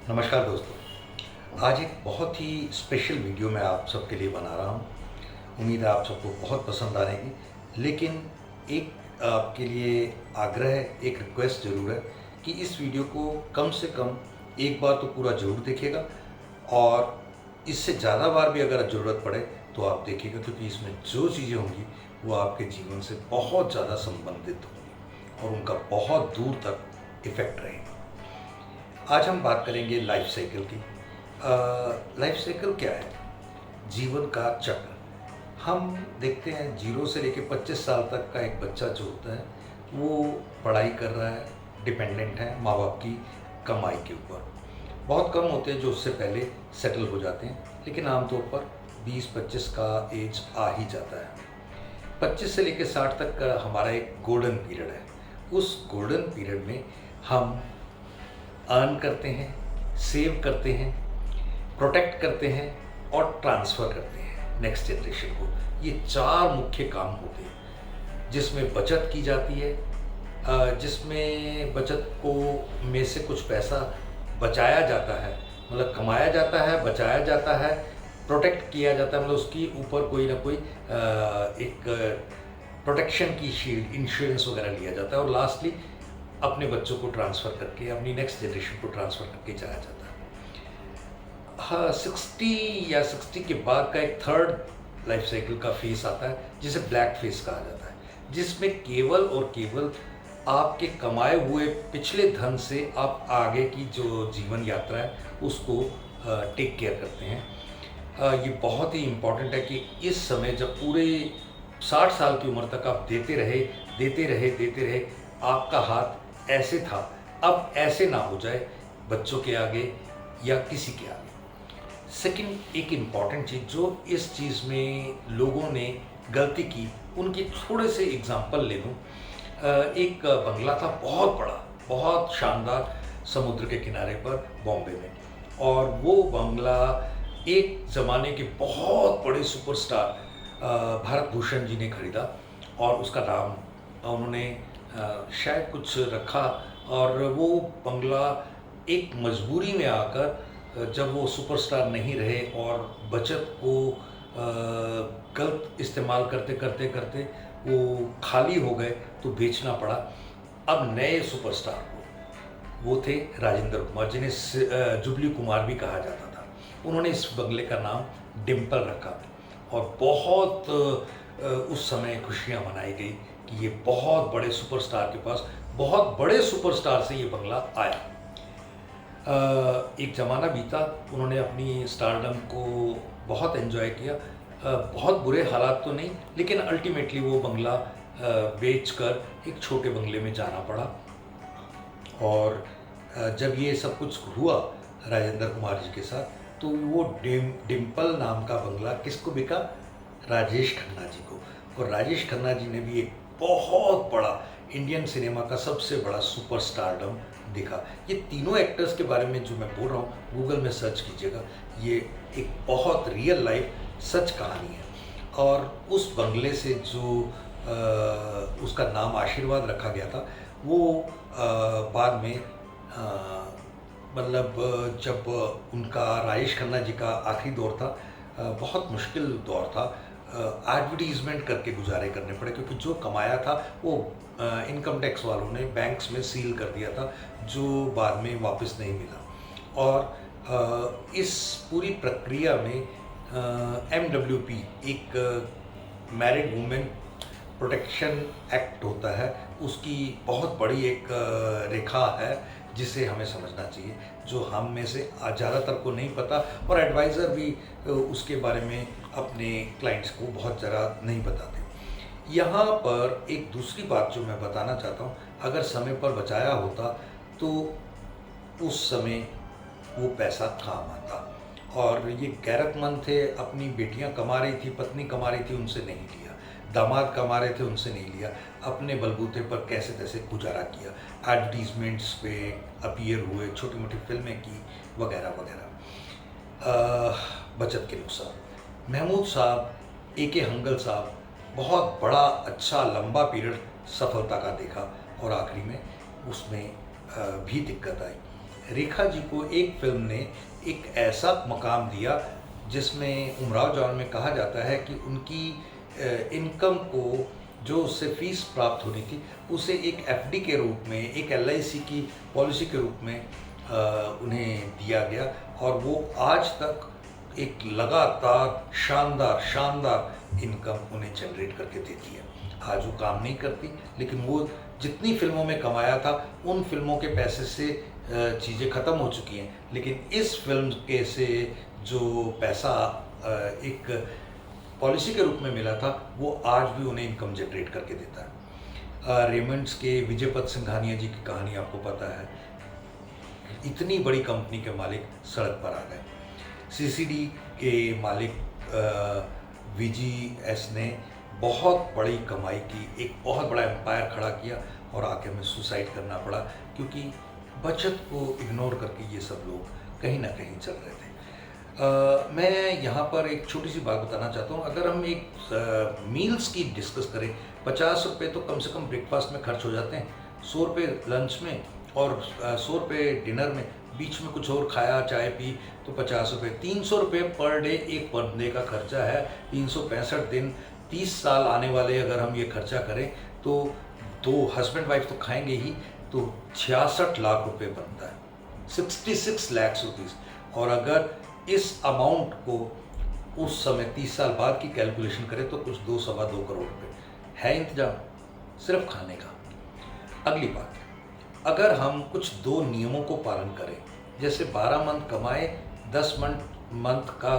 नमस्कार दोस्तों। आज एक बहुत ही स्पेशल वीडियो मैं आप सबके लिए बना रहा हूँ। उम्मीद है आप सबको बहुत पसंद आएगी। लेकिन एक आपके लिए आग्रह है, एक रिक्वेस्ट ज़रूर है कि इस वीडियो को कम से कम एक बार तो पूरा ज़रूर देखिएगा, और इससे ज़्यादा बार भी अगर ज़रूरत पड़े तो आप देखिएगा, क्योंकि इसमें जो चीज़ें होंगी वो आपके जीवन से बहुत ज़्यादा संबंधित होंगी और उनका बहुत दूर तक इफ़ेक्ट रहेगा। आज हम बात करेंगे लाइफ साइकिल की। लाइफ साइकिल क्या है? जीवन का चक्र। हम देखते हैं 0 से लेकर 25 साल तक का एक बच्चा जो होता है वो पढ़ाई कर रहा है, डिपेंडेंट है माँ बाप की कमाई के ऊपर। बहुत कम होते हैं जो उससे पहले सेटल हो जाते हैं, लेकिन आमतौर पर 20-25 का एज आ ही जाता है। 25 से लेकर 60 तक का हमारा एक गोल्डन पीरियड है। उस गोल्डन पीरियड में हम अर्न करते हैं, सेव करते हैं, प्रोटेक्ट करते हैं और ट्रांसफ़र करते हैं नेक्स्ट जनरेशन को। ये 4 मुख्य काम होते हैं जिसमें बचत की जाती है, जिसमें बचत को में से कुछ पैसा बचाया जाता है, मतलब कमाया जाता है, बचाया जाता है, प्रोटेक्ट किया जाता है, मतलब उसकी ऊपर कोई ना कोई एक प्रोटेक्शन की शील्ड, इंश्योरेंस वगैरह लिया जाता है, और लास्टली अपने बच्चों को ट्रांसफ़र करके, अपनी नेक्स्ट जनरेशन को ट्रांसफ़र करके जाया जाता है। हाँ, 60 या 60 के बाद का एक थर्ड लाइफ साइकिल का फेस आता है जिसे ब्लैक फेस कहा जाता है, जिसमें केवल और केवल आपके कमाए हुए पिछले धन से आप आगे की जो जीवन यात्रा है उसको टेक केयर करते हैं। ये बहुत ही इम्पॉर्टेंट है कि इस समय जब पूरे 60 साल की उम्र तक आप देते रहे देते रहे देते रहे, आपका हाथ ऐसे था, अब ऐसे ना हो जाए बच्चों के आगे या किसी के आगे। सेकंड, एक इम्पॉर्टेंट चीज़ जो इस चीज़ में लोगों ने गलती की, उनकी थोड़े से एग्जांपल ले लूँ। एक बंगला था बहुत बड़ा, बहुत शानदार, समुद्र के किनारे पर बॉम्बे में, और वो बंगला एक ज़माने के बहुत बड़े सुपरस्टार भारत भूषण जी ने खरीदा, और उसका नाम उन्होंने शायद कुछ रखा। और वो बंगला एक मजबूरी में आकर, जब वो सुपरस्टार नहीं रहे और बचत को गलत इस्तेमाल करते करते करते वो खाली हो गए, तो बेचना पड़ा। अब नए सुपरस्टार वो थे राजेंद्र कुमार, जिन्हें जुबली कुमार भी कहा जाता था। उन्होंने इस बंगले का नाम डिम्पल रखा, और बहुत उस समय खुशियाँ मनाई गई कि ये बहुत बड़े सुपरस्टार के पास, बहुत बड़े सुपरस्टार से ये बंगला आया। एक ज़माना बीता, उन्होंने अपनी स्टारडम को बहुत एंजॉय किया। बहुत बुरे हालात तो नहीं, लेकिन अल्टीमेटली वो बंगला बेचकर एक छोटे बंगले में जाना पड़ा। और जब ये सब कुछ हुआ राजेंद्र कुमार जी के साथ, तो वो डिम्पल नाम का बंगला किसको बिका? राजेश खन्ना जी को। और राजेश खन्ना जी ने भी एक बहुत बड़ा, इंडियन सिनेमा का सबसे बड़ा सुपरस्टारडम दिखा। ये तीनों एक्टर्स के बारे में जो मैं बोल रहा हूँ, गूगल में सर्च कीजिएगा, ये एक बहुत रियल लाइफ सच कहानी है। और उस बंगले से जो उसका नाम आशीर्वाद रखा गया था, वो बाद में मतलब जब उनका, राजेश खन्ना जी का आखिरी दौर था, बहुत मुश्किल दौर था, एडवर्टीज़मेंट करके गुजारे करने पड़े, क्योंकि जो कमाया था वो इनकम टैक्स वालों ने बैंक्स में सील कर दिया था, जो बाद में वापस नहीं मिला। और इस पूरी प्रक्रिया में MWP, एक मैरिड वुमेन प्रोटेक्शन एक्ट होता है, उसकी बहुत बड़ी एक रेखा है जिसे हमें समझना चाहिए, जो हम में से ज़्यादातर को नहीं पता, और एडवाइज़र भी उसके बारे में अपने क्लाइंट्स को बहुत ज़रा नहीं बताते। यहाँ पर एक दूसरी बात जो मैं बताना चाहता हूँ, अगर समय पर बचाया होता तो उस समय वो पैसा काम आता। और ये गैरतमंद थे, अपनी बेटियाँ कमा रही थी, पत्नी कमा रही थी, उनसे नहीं लिया, दामाद कमा रहे थे, उनसे नहीं लिया, अपने बलबूते पर कैसे तैसे गुजारा किया, एडवर्टीजमेंट्स पे अपीयर हुए, छोटी मोटी फिल्में की, वगैरह वगैरह। बचत के नुकसान। महमूद साहब, AK हंगल साहब, बहुत बड़ा अच्छा लंबा पीरियड सफलता का देखा, और आखिरी में उसमें भी दिक्कत आई। रेखा जी को एक फिल्म ने एक ऐसा मकाम दिया जिसमें उमराव जान में कहा जाता है कि उनकी इनकम को जो उससे फीस प्राप्त होनी थी उसे एक एफडी के रूप में, एक एलआईसी की पॉलिसी के रूप में उन्हें दिया गया और वो आज तक एक लगातार शानदार शानदार इनकम उन्हें जनरेट करके देती है। आज वो काम नहीं करती, लेकिन वो जितनी फिल्मों में कमाया था उन फिल्मों के पैसे से चीज़ें ख़त्म हो चुकी हैं, लेकिन इस फिल्म के से जो पैसा एक पॉलिसी के रूप में मिला था वो आज भी उन्हें इनकम जनरेट करके देता है। रेमंड्स के विजय पथ सिंघानिया जी की कहानी आपको पता है। इतनी बड़ी कंपनी के मालिक सड़क पर आ गए। सीसीडी के मालिक वीजीएस ने बहुत बड़ी कमाई की, एक बहुत बड़ा एम्पायर खड़ा किया और आके हमें सुसाइड करना पड़ा, क्योंकि बचत को इग्नोर करके ये सब लोग कहीं ना कहीं चल रहे थे। मैं यहाँ पर एक छोटी सी बात बताना चाहता हूँ। अगर हम एक मील्स की डिस्कस करें, 50 रुपये तो कम से कम ब्रेकफास्ट में खर्च हो जाते हैं, 100 रुपये लंच में और 100 रुपये डिनर में, बीच में कुछ और खाया चाय पी तो 50 रुपये, 300 रुपये पर डे एक बंदे का खर्चा है। 365 दिन 30 साल आने वाले अगर हम ये खर्चा करें तो दो हस्बैंड वाइफ तो खाएंगे ही, तो 66 लाख रुपए बनता है, 66 लाख रुपीज़। और अगर इस अमाउंट को उस समय 30 साल बाद की कैलकुलेशन करें तो कुछ 2-2.25 करोड़ रुपए है इंतजाम सिर्फ खाने का। अगली बात, अगर हम कुछ 2 नियमों को पालन करें, जैसे 12 मंथ कमाए, 10 मंथ का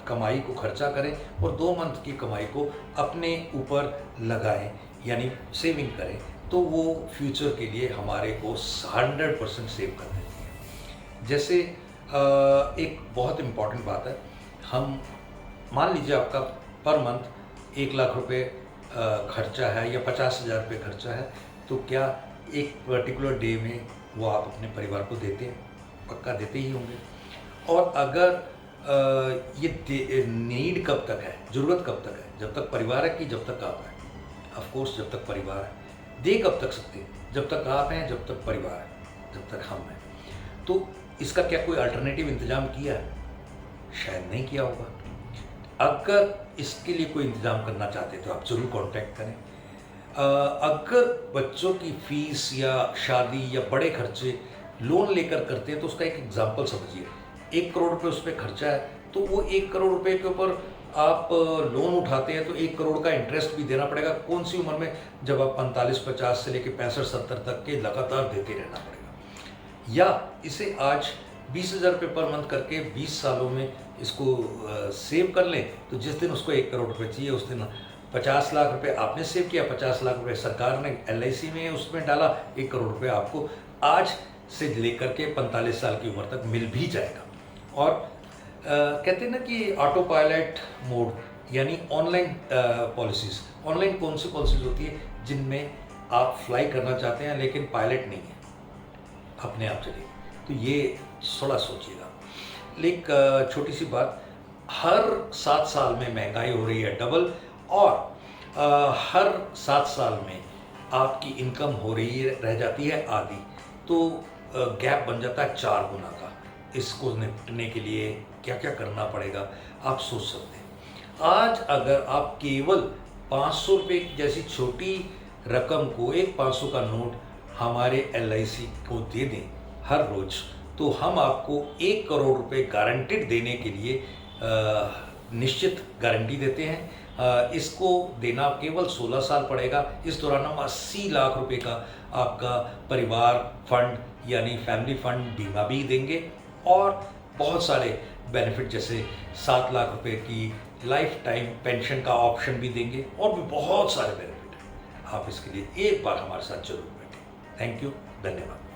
कमाई को खर्चा करें और 2 मंथ की कमाई को अपने ऊपर लगाएं, यानी सेविंग करें, तो वो फ्यूचर के लिए हमारे को 100% सेव कर देती है। जैसे एक बहुत इम्पॉर्टेंट बात है, हम मान लीजिए आपका पर मंथ 1 लाख रुपए खर्चा है या 50,000 रुपये खर्चा है, तो क्या एक पर्टिकुलर डे में वो आप अपने परिवार को देते हैं? पक्का देते ही होंगे। और अगर ये नीड कब तक है, ज़रूरत कब तक है? जब तक परिवार है कि जब तक आप हैं? ऑफ कोर्स जब तक परिवार है। दे कब तक सकते हैं? जब तक आप हैं, जब तक परिवार है, जब तक हम हैं। तो इसका क्या कोई अल्टरनेटिव इंतज़ाम किया है? शायद नहीं किया होगा। अगर इसके लिए कोई इंतज़ाम करना चाहते तो आप ज़रूर कांटेक्ट करें। अगर बच्चों की फ़ीस या शादी या बड़े खर्चे लोन लेकर करते हैं तो उसका एक एग्जांपल समझिए। 1 करोड़ रुपये उस पर खर्चा है, तो वो 1 करोड़ रुपये के ऊपर आप लोन उठाते हैं तो 1 करोड़ का इंटरेस्ट भी देना पड़ेगा। कौन सी उम्र में? जब आप 45-50 से लेकर 65-70 तक के लगातार देते रहना पड़ेगा। या इसे आज 20,000 रुपये पर मंथ करके 20 सालों में इसको सेव कर लें, तो जिस दिन उसको 1 करोड़ रुपये चाहिए उस दिन 50 लाख रुपए आपने सेव किया, 50 लाख रुपए सरकार ने एलआईसी में उसमें डाला, 1 करोड़ रुपए आपको आज से लेकर के 45 साल की उम्र तक मिल भी जाएगा। और कहते हैं ना कि ऑटो पायलट मोड यानी ऑनलाइन पॉलिसीज़। ऑनलाइन कौन सी पॉलिसीज़ होती है? जिनमें आप फ्लाई करना चाहते हैं लेकिन पायलट नहीं है, अपने आप चलिए, तो ये थोड़ा सोचिएगा। लेकिन छोटी सी बात, हर 7 साल में महंगाई हो रही है डबल, और हर 7 साल में आपकी इनकम हो रही है, रह जाती है आधी, तो गैप बन जाता है 4 गुना का। इसको निपटने के लिए क्या क्या करना पड़ेगा आप सोच सकते हैं। आज अगर आप केवल 500 रुपये जैसी छोटी रकम को, एक 500 का नोट हमारे एलआईसी को दे दें हर रोज़, तो हम आपको 1 करोड़ रुपए गारंटेड देने के लिए निश्चित गारंटी देते हैं। इसको देना केवल 16 साल पड़ेगा। इस दौरान हम 80 लाख रुपए का आपका परिवार फंड यानी फैमिली फंड बीमा भी देंगे, और बहुत सारे बेनिफिट जैसे 7 लाख रुपए की लाइफ टाइम पेंशन का ऑप्शन भी देंगे, और भी बहुत सारे बेनिफिट हैं। आप इसके लिए एक बार हमारे साथ जरूर बैठें। थैंक यू, धन्यवाद।